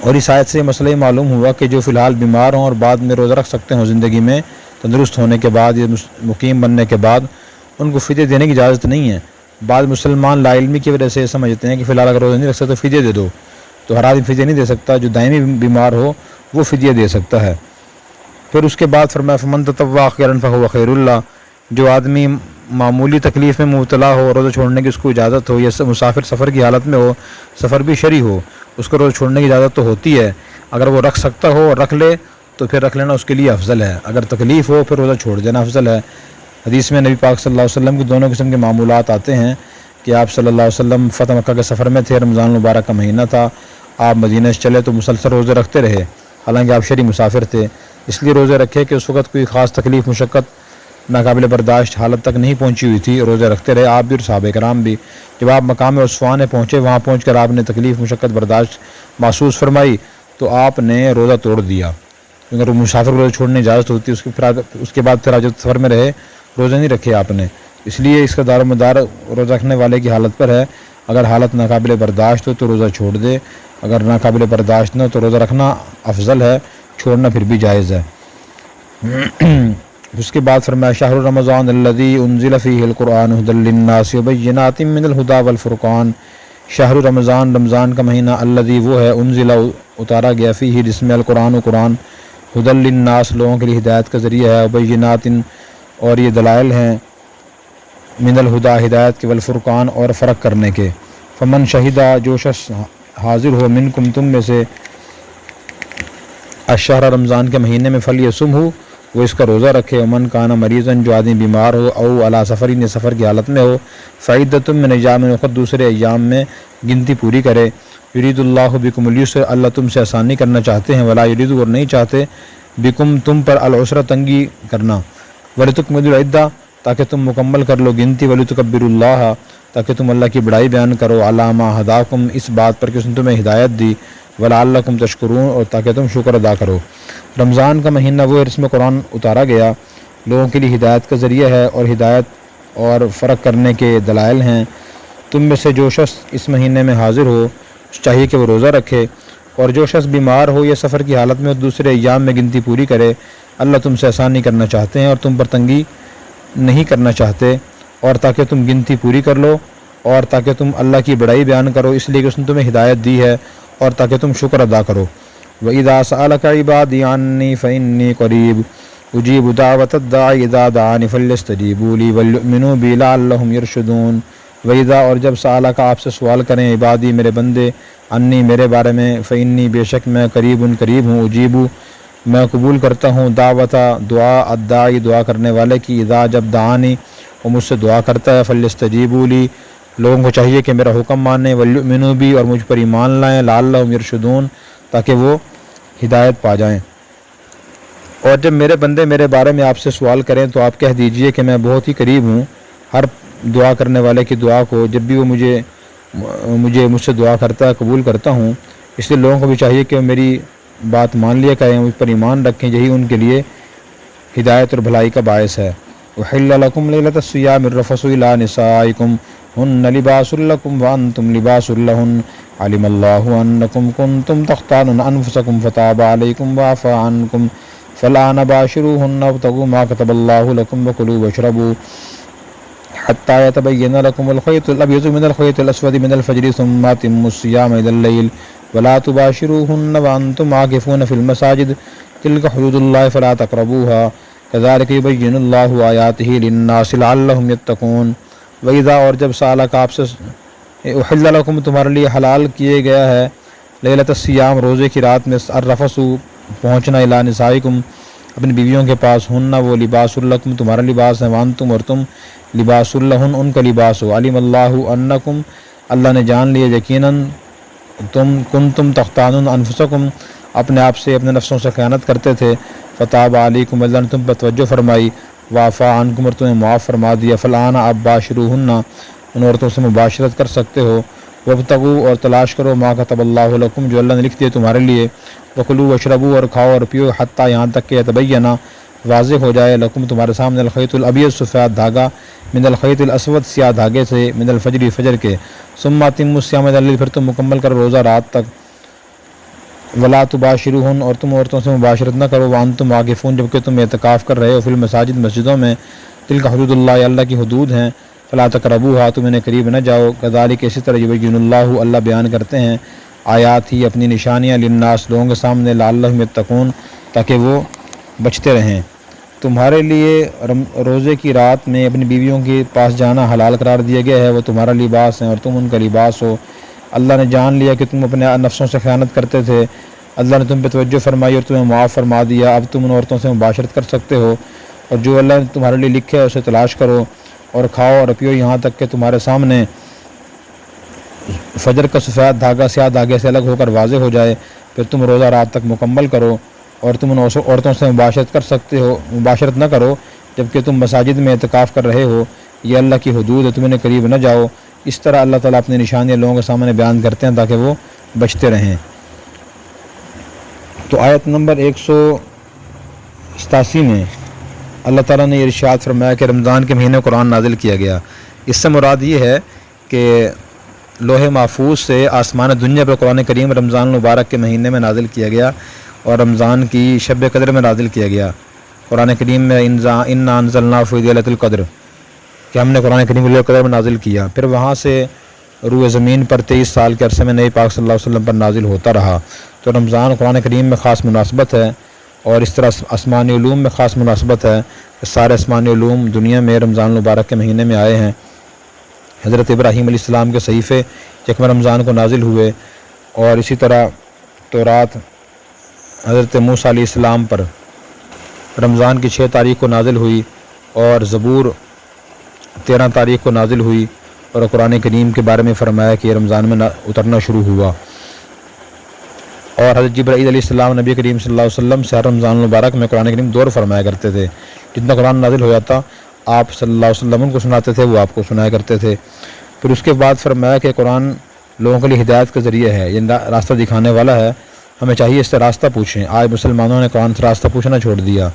[SPEAKER 2] اور اس آیت سے مسئلہ معلوم ہوا کہ جو فی الحال بیمار ہوں اور بعد میں روزہ رکھ سکتے ہوں زندگی میں تندرست ہونے کے بعد یا مقیم بننے کے بعد، ان کو فدیہ دینے کی اجازت نہیں ہے۔ بعض مسلمان لا علمی کی وجہ سے سمجھتے ہیں کہ فی الحال اگر روزہ نہیں رکھ سکتے تو فدیہ دے دو، تو ہر آدمی فدیہ نہیں دے سکتا، جو دائمی بیمار ہو وہ فدیہ دے سکتا ہے۔ پھر اس کے بعد فرمایا فمن تطوع خیرا فہو خیر اللہ، جو آدمی معمولی تکلیف میں مبتلا ہو، روزہ چھوڑنے کی اس کو اجازت ہو، یا مسافر سفر کی حالت میں ہو، سفر بھی شرعی ہو، اس کو روزہ چھوڑنے کی اجازت تو ہوتی ہے، اگر وہ رکھ سکتا ہو اور رکھ لے تو پھر رکھ لینا اس کے لیے افضل ہے، اگر تکلیف ہو پھر روزہ چھوڑ دینا افضل ہے۔ حدیث میں نبی پاک صلی اللہ علیہ وسلم کی دونوں قسم کے معمولات آتے ہیں کہ آپ صلی اللہ علیہ وسلم فتح مکہ کے سفر میں تھے، رمضان المبارک کا مہینہ تھا، آپ مدینہ سے چلے تو مسلسل روزے رکھتے رہے، حالانکہ آپ شرعی مسافر تھے، اس لیے روزے رکھے کہ اس وقت کوئی خاص تکلیف مشقت ناقابل برداشت حالت تک نہیں پہنچی ہوئی تھی، روزے رکھتے رہے آپ بھی اور صحابہ کرام بھی۔ جب آپ مقام عصفان پہنچے، وہاں پہنچ کر آپ نے تکلیف مشقت برداشت محسوس فرمائی تو آپ نے روزہ توڑ دیا، کیونکہ مسافر کو روزہ چھوڑنے کی اجازت ہوتی ہے، اس کے بعد پھر آپ جب سفر میں رہے روزہ نہیں رکھے آپ نے، اس لیے اس کا دار و مدار روزہ رکھنے والے کی حالت پر ہے، اگر حالت ناقابل برداشت ہو تو روزہ چھوڑ دے، اگر ناقابل برداشت نہ ہو تو روزہ رکھنا افضل ہے، چھوڑنا پھر بھی جائز ہے۔ اس کے بعد فرمایا شہر رمضان الذی انزل فیہ القرآن ھدی للناس وبینات من الھدی والفرقان، شہر رمضان، رمضان کا مہینہ، الذی وہ ہے، انزل اتارا گیا، فیہ جس میں القرآن و قرآن، ھدی للناس لوگوں کے لیے ہدایت کا ذریعہ ہے، وبینات اور یہ دلائل ہیں، من الھدی ہدایت کے، والفرقان اور فرق کرنے کے، فمن شہدہ جو شخص حاضر ہو، منکم تم میں سے، الشہر رمضان کے مہینے میں، فلیصم ہو وہ اس کا روزہ رکھے، ومن کان مریضاً جو آدمی بیمار ہو، او علی سفرین سفر کی حالت میں ہو، فعدۃ من ایام اخر دوسرے ایام میں گنتی پوری کرے، یرید اللہ بکم اليسر اللہ تم سے آسانی کرنا چاہتے ہیں، ولا یرید اور نہیں چاہتے، بکم تم پر العسر تنگی کرنا، ولتکملوا العدہ تاکہ تم مکمل کر لو گنتی، ولتکبروا اللہ تاکہ تم اللہ کی بڑائی بیان کرو، علی ما ہداکم اس بات پر کہ اس نے تمہیں ہدایت دی، ولعلکم تشکرون اور تاکہ تم شکر ادا کرو۔ رمضان کا مہینہ وہ ہے جس میں قرآن اتارا گیا، لوگوں کے لیے ہدایت کا ذریعہ ہے اور ہدایت اور فرق کرنے کے دلائل ہیں، تم میں سے جو شخص اس مہینے میں حاضر ہو چاہیے کہ وہ روزہ رکھے، اور جو شخص بیمار ہو یا سفر کی حالت میں دوسرے ایام میں گنتی پوری کرے، اللہ تم سے آسانی کرنا چاہتے ہیں اور تم پر تنگی نہیں کرنا چاہتے، اور تاکہ تم گنتی پوری کر لو اور تاکہ تم اللہ کی بڑائی بیان کرو، اس لیے کہ اس نے تمہیں ہدایت دی ہے، اور تاکہ تم شکر ادا کرو۔ وَإِذَا سَأَلَكَ عِبَادِي عَنِّي فَإِنِّي قَرِيبٌ أُجِيبُ دَعْوَةَ الدَّاعِ إِذَا دَعَانِ فَلْيَسْتَجِيبُوا لِي وَلْيُؤْمِنُوا بِي لَعَلَّهُمْ يَرْشُدُونَ۔ وَإِذَا اور جب سَأَلَكَ آپ سے سوال کریں عبادی میرے بندے، عنی میرے بارے میں، فإنی بے شک میں قریب ہوں، اجیبو میں قبول کرتا ہوں، دعوت دعا الداعی دعا کرنے والے کی، اذا جب دعانی وہ مجھ سے دعا کرتا ہے، فلیستجیبوا لی لوگوں کو چاہیے کہ میرا حکم مانیں، ولیؤمنوا بی اور مجھ پر ایمان لائیں، لعلہم یرشدون تاکہ وہ ہدایت پا جائیں۔ اور جب میرے بندے میرے بارے میں آپ سے سوال کریں تو آپ کہہ دیجئے کہ میں بہت ہی قریب ہوں ہر دعا کرنے والے کی دعا کو، جب بھی وہ مجھ سے دعا کرتا ہے قبول کرتا ہوں، اس لیے لوگوں کو بھی چاہیے کہ وہ میری بات مان لیا کریں، مجھ پر ایمان رکھیں، یہی ان کے لیے ہدایت اور بھلائی کا باعث ہے۔ احل لکم لیلۃ الصیام الرفث الی نسائکم ہن لباس لکم وانتم لباس لہن علم اللہ انکم کنتم تختانون انفسکم فتاب علیکم وعفی عنکم فالآن باشروہن وابتغوا ما کتب اللہ لکم وکلوا واشربوا حتی یتبین لکم الخیط الابیض من الخیط الاسود من الفجر ثم اتموا الصیام الی اللیل ولا تباشروہن وانتم عاکفون فی المساجد تلک حدود اللہ فلا تقربوها کذالک یبین اللہ آیاتہ للناس لعلہم یتقون۔ وَإِذَا اور جب سالک آپ سے احل لکم تمہارے لیے حلال کیے گیا ہے لیلۃ الصیام روزے کی رات میں، الرفث پہنچنا الی نسائکم اپنی بیویوں کے پاس، ہن وہ لباس لکم تمہارا لباس ہے، وانتم اور تم لباس لہن ان کا لباس ہو، علم اللہ انکم اللہ نے جان لیا یقیناً تم کنتم تختانون انفسکم اپنے آپ سے اپنے نفسوں سے خیانت کرتے تھے، فتاب علیکم اللہ نے تم پر توجہ فرمائی، وعفی عنکم اور تمہیں معاف فرما دیا، فالآن اب باشروہن ان عورتوں سے مباشرت کر سکتے ہو، وابتغوا اور تلاش کرو ما کتب اللہ لکم جو اللہ نے لکھ دیا تمہارے لیے، وکلوا واشربوا اور کھاؤ اور پیو حتیٰ یہاں تک کہ یتبین واضح ہو جائے لکم تمہارے سامنے الخیط الابیض سفید دھاگا من الخیط الاسود سیاہ دھاگے سے، من الفجر فجر کے، ثم اتموا الصیام الی اللیل پھر تم مکمل کرو روزہ رات تک، ولا تباشروہن اور تم عورتوں سے مباشرت نہ کرو، وانتم عاکفون جبکہ تم اعتکاف کر رہے ہو، فی المساجد مسجدوں میں، تلک حدود اللہ اللہ کی حدود ہیں، فلا تقربوها تم انہیں قریب نہ جاؤ، کذالک اسی طرح یبین اللہ اللہ بیان کرتے ہیں آیات ہی اپنی نشانیاں للناس لوگوں کے سامنے، لعلہم یتقون تاکہ وہ بچتے رہیں۔ تمہارے لیے روزے کی رات میں اپنی بیویوں کے پاس جانا حلال قرار دیا گیا ہے، وہ تمہارا لباس ہیں اور تم ان کا لباس ہو۔ اللہ نے جان لیا کہ تم اپنے نفسوں سے خیانت کرتے تھے، اللہ نے تم پہ توجہ فرمائی اور تمہیں معاف فرما دیا، اب تم ان عورتوں سے مباشرت کر سکتے ہو، اور جو اللہ نے تمہارے لیے لکھے ہے اسے تلاش کرو اور کھاؤ اور پیو یہاں تک کہ تمہارے سامنے فجر کا سفید دھاگا سیاہ دھاگے سے الگ ہو کر واضح ہو جائے، پھر تم روزہ رات تک مکمل کرو، اور تم ان عورتوں سے مباشرت کر سکتے ہو، مباشرت نہ کرو جبکہ تم مساجد میں اعتکاف کر رہے ہو، یہ اللہ کی حدود ہے، تم انہیں قریب نہ جاؤ۔ اس طرح اللہ تعالیٰ اپنی نشانیاں لوگوں کے سامنے بیان کرتے ہیں تاکہ وہ بچتے رہیں۔ تو آیت نمبر 187 میں اللہ تعالیٰ نے یہ ارشاد فرمایا کہ رمضان کے مہینے قرآن نازل کیا گیا، اس سے مراد یہ ہے کہ لوح محفوظ سے آسمان دنیا پر قرآن کریم رمضان المبارک کے مہینے میں نازل کیا گیا، اور رمضان کی شب قدر میں نازل کیا گیا۔ قرآن کریم میں انا انزلنا فی لیلۃ القدر کہ ہم نے قرآن کریم لیلۃ القدر میں نازل کیا، پھر وہاں سے روئے زمین پر 23 سال کے عرصے میں نبی پاک صلی اللہ علیہ وسلم پر نازل ہوتا رہا۔ تو رمضان قرآن کریم میں خاص مناسبت ہے، اور اس طرح آسمانی علوم میں خاص مناسبت ہے کہ سارے آسمانی علوم دنیا میں رمضان المبارک کے مہینے میں آئے ہیں۔ حضرت ابراہیم علیہ السلام کے صحیفے یکم رمضان کو نازل ہوئے، اور اسی طرح تورات حضرت موسیٰ علیہ السلام پر رمضان کی 6 تاریخ کو نازل ہوئی، اور زبور 13 تاریخ کو نازل ہوئی، اور قرآن کریم کے بارے میں فرمایا کہ یہ رمضان میں اترنا شروع ہوا۔ اور حضرت جبرائیل علیہ السلام نبی کریم صلی اللہ علیہ وسلم سے ہر رمضان المبارک میں قرآن کریم دور فرمایا کرتے تھے، جتنا قرآن نازل ہو جاتا آپ صلی اللہ علیہ وسلم ان کو سناتے تھے، وہ آپ کو سنایا کرتے تھے۔ پھر اس کے بعد فرمایا کہ قرآن لوگوں کے لیے ہدایت کا ذریعہ ہے، یہ راستہ دکھانے والا ہے، ہمیں چاہیے اس سے راستہ پوچھیں۔ آج مسلمانوں نے قرآن سے راستہ پوچھنا چھوڑ دیا،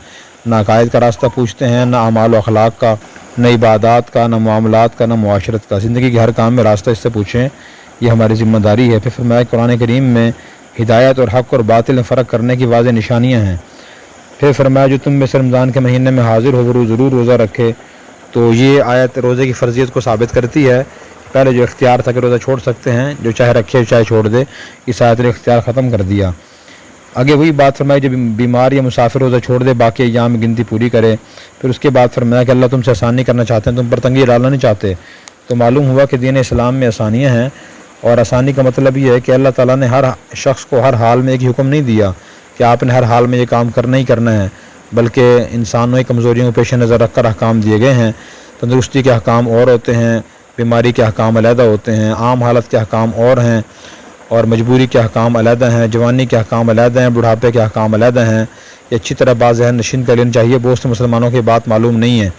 [SPEAKER 2] نہ عقائد کا راستہ پوچھتے ہیں، نہ اعمال و اخلاق کا، نہ عبادات کا، نہ معاملات کا، نہ معاشرت کا، زندگی کے ہر کام میں راستہ اس سے پوچھیں، یہ ہماری ذمہ داری ہے۔ پھر فرمایا قرآن کریم میں ہدایت اور حق اور باطل میں فرق کرنے کی واضح نشانیاں ہیں۔ پھر فرمایا جو تم میں سے رمضان کے مہینے میں حاضر ہو وہ ضرور روزہ رکھے۔ تو یہ آیت روزے کی فرضیت کو ثابت کرتی ہے۔ پہلے جو اختیار تھا کہ روزہ چھوڑ سکتے ہیں، جو چاہے رکھے چاہے چھوڑ دے، اس آیت نے اختیار ختم کر دیا۔ آگے وہی بات فرمائی جو بیمار یا مسافر روزہ چھوڑ دے باقی ایام میں گنتی پوری کرے۔ پھر اس کے بعد فرمایا کہ اللہ تم سے آسانی کرنا چاہتے ہیں، تم پر تنگی ڈالنا نہیں چاہتے۔ تو معلوم ہوا کہ دین اسلام میں آسانیاں ہیں، اور آسانی کا مطلب یہ ہے کہ اللہ تعالیٰ نے ہر شخص کو ہر حال میں ایک حکم نہیں دیا کہ آپ نے ہر حال میں یہ کام کرنا ہی کرنا ہے، بلکہ انسانوں کی کمزوریوں کو پیش نظر رکھ کر احکام دیے گئے ہیں۔ تندرستی کے احکام اور ہوتے ہیں، بیماری کے احکام علیحدہ ہوتے ہیں، عام حالت کے احکام اور ہیں، اور مجبوری کے احکام علیحدہ ہیں، جوانی کے احکام علیحدہ ہیں، بڑھاپے کے احکام علیحدہ ہیں۔ یہ اچھی طرح باز ذہن نشین کر لینا چاہیے، بہت سے مسلمانوں کی بات معلوم نہیں ہے۔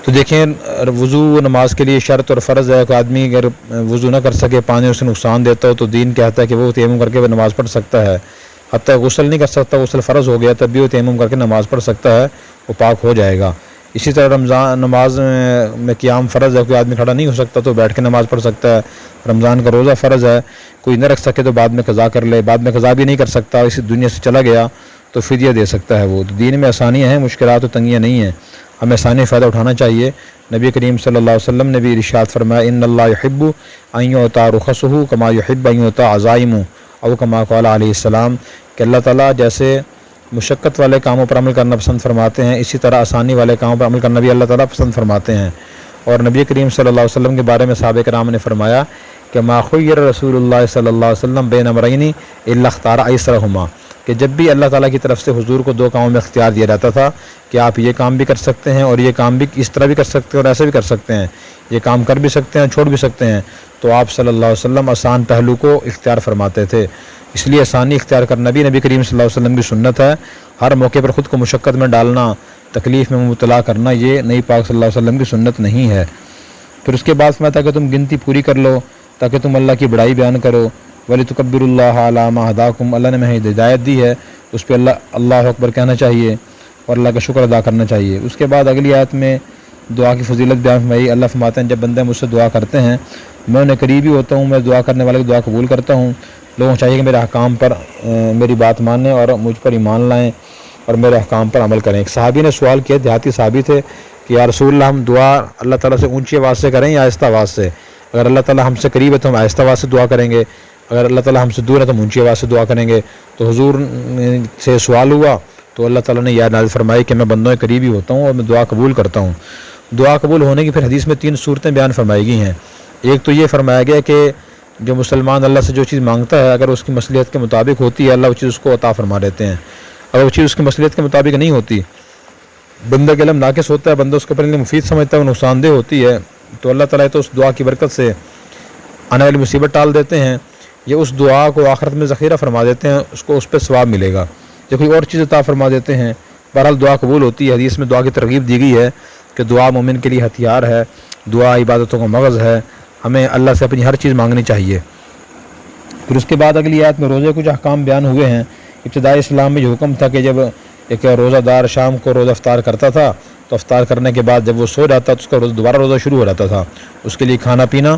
[SPEAKER 2] تو دیکھیں وضو نماز کے لیے شرط اور فرض ہے کہ آدمی اگر وضو نہ کر سکے، پانی اسے نقصان دیتا ہو، تو دین کہتا ہے کہ وہ تیمم کر کے وہ نماز پڑھ سکتا ہے۔ حتیٰ غسل نہیں کر سکتا، غسل فرض ہو گیا، تب بھی وہ تیمم کر کے نماز پڑھ سکتا ہے، وہ پاک ہو جائے گا۔ اسی طرح رمضان نماز میں قیام فرض ہے، کوئی آدمی کھڑا نہیں ہو سکتا تو بیٹھ کے نماز پڑھ سکتا ہے۔ رمضان کا روزہ فرض ہے، کوئی نہ رکھ سکے تو بعد میں قضا کر لے، بعد میں قضا بھی نہیں کر سکتا، اسی دنیا سے چلا گیا تو فدیہ دے سکتا ہے وہ۔ تو دین میں آسانیاں ہیں، مشکلات و تنگیاں نہیں ہیں، ہمیں آسانی فائدہ اٹھانا چاہیے۔ نبی کریم صلی اللہ علیہ وسلم نے بھی ارشاد فرمایا ان اللہ یحب ان یعطى رخصه کما یحب ان یعطى عزائمه، او کما قال علیہ السلام، کہ اللہ تعالیٰ جیسے مشقت والے کاموں پر عمل کرنا پسند فرماتے ہیں، اسی طرح آسانی والے کاموں پر عمل کرنا بھی اللہ تعالیٰ پسند فرماتے ہیں۔ اور نبی کریم صلی اللہ علیہ وسلم کے بارے میں صحابہ کرام نے فرمایا کہ ما خیر رسول اللہ صلی اللہ علیہ وسلم بین امرین الا اختار ایسرہما، کہ جب بھی اللہ تعالیٰ کی طرف سے حضور کو 2 کاموں میں اختیار دیا جاتا تھا کہ آپ یہ کام بھی کر سکتے ہیں اور یہ کام بھی اس طرح بھی کر سکتے ہیں اور ایسے بھی کر سکتے ہیں، یہ کام کر بھی سکتے ہیں چھوڑ بھی سکتے ہیں، تو آپ صلی اللہ علیہ وسلم آسان پہلو کو اختیار فرماتے تھے۔ اس لیے آسانی اختیار کرنا بھی نبی کریم صلی اللہ علیہ وسلم کی سنت ہے۔ ہر موقع پر خود کو مشقت میں ڈالنا، تکلیف میں مبتلا کرنا، یہ نبی پاک صلی اللہ علیہ وسلم کی سنت نہیں ہے۔ پھر اس کے بعد فرمایا کہ تم گنتی پوری کر لو تاکہ تم اللہ کی بڑائی بیان کرو۔ وَلِتُكَبِّرُوا اللَّهَ عَلَىٰ مَا هَدَاكُمْ، اللہ نے ہمیں ہدایت دی ہے، اس پہ اللہ اکبر کہنا چاہیے اور اللہ کا شکر ادا کرنا چاہیے۔ اس کے بعد اگلی آیت میں دعا کی فضیلت بیان فرمائی. اللہ فرماتے ہیں جب بندے مجھ سے دعا کرتے ہیں میں انہیں قریبی ہوتا ہوں, میں دعا کرنے والے کی دعا قبول کرتا ہوں. لوگوں کو چاہیے کہ میرے احکام پر میری بات مانیں اور مجھ پر ایمان لائیں اور میرے احکام پر عمل کریں. ایک صحابی نے سوال کیا, دیہاتی صحابی تھے, کہ یا رسول اللہ ہم دعا اللہ تعالیٰ سے اونچی آواز سے کریں یا آہستہ آواز سے؟ اگر اللہ تعالیٰ ہم سے قریب ہے تو ہم آہستہ آواز سے دعا کریں گے, اگر اللہ تعالیٰ ہم سے دور ہے تو ہم اونچی آواز سے دعا کریں گے. تو حضور سے سوال ہوا تو اللہ تعالیٰ نے یاد نازل فرمائی کہ میں بندوں کے قریبی ہوتا ہوں اور میں دعا قبول کرتا ہوں. دعا قبول ہونے کی پھر حدیث میں 3 صورتیں بیان فرمائی گئی ہیں. ایک تو یہ فرمایا گیا کہ جو مسلمان اللہ سے جو چیز مانگتا ہے اگر اس کی مصلحت کے مطابق ہوتی ہے اللہ وہ چیز اس کو عطا فرما دیتے ہیں. اگر وہ چیز اس کی مصلحت کے مطابق نہیں ہوتی, بندہ کے علم ناقص ہوتا ہے, بندہ اس کو پہلے مفید سمجھتا ہے, وہ نقصان دہ ہوتی ہے, تو اللہ تعالیٰ تو اس دعا کی برکت سے آنے والی مصیبت ٹال دیتے ہیں, یہ اس دعا کو آخرت میں ذخیرہ فرما دیتے ہیں, اس کو اس پہ ثواب ملے گا. یا کوئی اور چیز عطا فرما دیتے ہیں. بہرحال دعا قبول ہوتی ہے. حدیث میں دعا کی ترغیب دی گئی ہے کہ دعا مومن کے لیے ہتھیار ہے, دعا عبادتوں کا مغز ہے, ہمیں اللہ سے اپنی ہر چیز مانگنی چاہیے. پھر اس کے بعد اگلی آیت میں روزے کچھ احکام بیان ہوئے ہیں. ابتدائی اسلام میں یہ حکم تھا کہ جب ایک روزہ دار شام کو روزہ افطار کرتا تھا تو افطار کرنے کے بعد جب وہ سو جاتا تو اس کا دوبارہ روزہ شروع ہو جاتا تھا. اس کے لیے کھانا پینا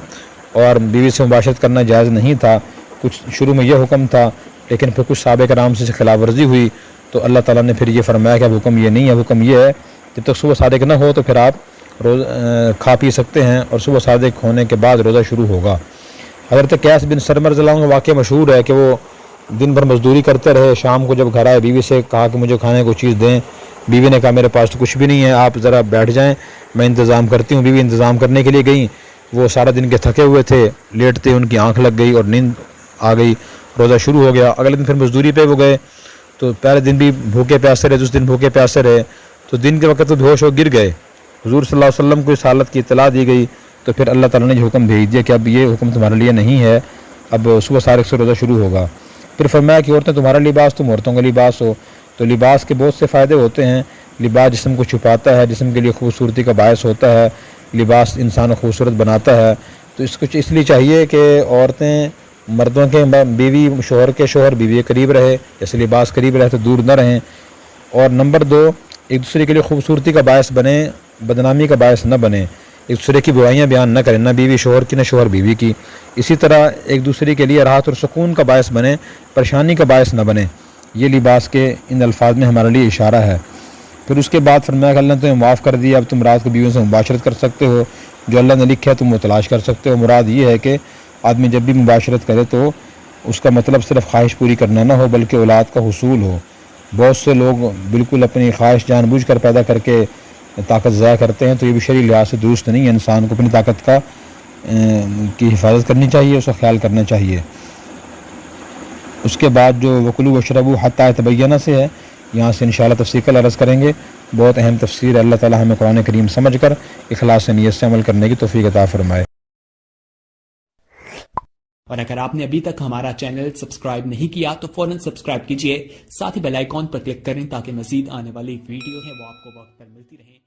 [SPEAKER 2] اور بیوی سے مباشرت کرنا جائز نہیں تھا. کچھ شروع میں یہ حکم تھا, لیکن پھر کچھ صحابہ کرام سے خلاف ورزی ہوئی تو اللہ تعالیٰ نے پھر یہ فرمایا کہ اب حکم یہ نہیں ہے, حکم یہ ہے جب تک صبح صادق نہ ہو تو پھر آپ کھا پی سکتے ہیں اور صبح صادق ہونے کے بعد روزہ شروع ہوگا. حضرت قیس بن سرمر رضی اللہ عنہ کا واقعہ مشہور ہے کہ وہ دن بھر مزدوری کرتے رہے, شام کو جب گھر آئے بیوی سے کہا کہ مجھے کھانے کو چیز دیں. بیوی نے کہا میرے پاس تو کچھ بھی نہیں ہے, آپ ذرا بیٹھ جائیں میں انتظام کرتی ہوں. بیوی انتظام کرنے کے لیے گئیں, وہ سارا دن کے تھکے ہوئے تھے, لیٹتے ان کی آنکھ لگ گئی اور نیند آ گئی, روزہ شروع ہو گیا. اگلے دن پھر مزدوری پہ وہ گئے تو پہلے دن بھی بھوکے پیاسے رہے, دوسرے دن بھوکے پیاسے رہے, تو دن کے وقت تو بے ہوش ہو گر گئے. حضور صلی اللہ علیہ وسلم کو اس حالت کی اطلاع دی گئی تو پھر اللہ تعالیٰ نے جو حکم بھیج دیا کہ اب یہ حکم تمہارے لیے نہیں ہے, اب صبح صادق سے روزہ شروع ہوگا. پھر فرمایا کہ عورتیں تمہارا لباس تم عورتوں کا لباس ہو. تو لباس کے بہت سے فائدے ہوتے ہیں. لباس جسم کو چھپاتا ہے, جسم کے لیے خوبصورتی کا باعث ہوتا ہے, لباس انسان کو خوبصورت بناتا ہے. تو اس لیے چاہیے کہ عورتیں مردوں کے بیوی شوہر کے شوہر بیوی کے قریب رہے, جیسے لباس قریب رہے تو دور نہ رہیں. اور نمبر 2 ایک دوسرے کے لیے خوبصورتی کا باعث بنے, بدنامی کا باعث نہ بنے, ایک دوسرے کی برائیاں بیان نہ کریں, نہ بیوی شوہر کی نہ شوہر بیوی کی. اسی طرح ایک دوسرے کے لیے راحت اور سکون کا باعث بنے, پریشانی کا باعث نہ بنے. یہ لباس کے ان الفاظ میں ہمارے لیے اشارہ ہے. پھر اس کے بعد فرمایا کہ اللہ نے تمہیں معاف کر دیا, اب تم رات کو بیویوں سے مباشرت کر سکتے ہو, جو اللہ نے لکھا ہے تم وہ تلاش کر سکتے ہو. مراد یہ ہے کہ آدمی جب بھی مباشرت کرے تو اس کا مطلب صرف خواہش پوری کرنا نہ ہو بلکہ اولاد کا حصول ہو. بہت سے لوگ بالکل اپنی خواہش جان بوجھ کر پیدا کر کے طاقت ضائع کرتے ہیں, تو یہ بھی شرعی لحاظ سے درست نہیں ہے. انسان کو اپنی طاقت کی حفاظت کرنی چاہیے, اس کا خیال کرنا چاہیے. اس کے بعد جو وکلوا واشربوا حتی یتبین سے ہے, یہاں سے انشاءاللہ تفصیل کل عرض کریں گے. بہت اہم تفسیر ہے. اللہ تعالی ہمیں قرآن کریم سمجھ کر اخلاص سے نیت سے عمل کرنے کی توفیق عطا فرمائے.
[SPEAKER 3] اور اگر آپ نے ابھی تک ہمارا چینل سبسکرائب نہیں کیا تو فوراً سبسکرائب کیجئے, ساتھ ہی بیل آئیکن پر کلک کریں تاکہ مزید آنے والی ویڈیو ہیں وہ آپ کو وقت پر ملتی رہیں.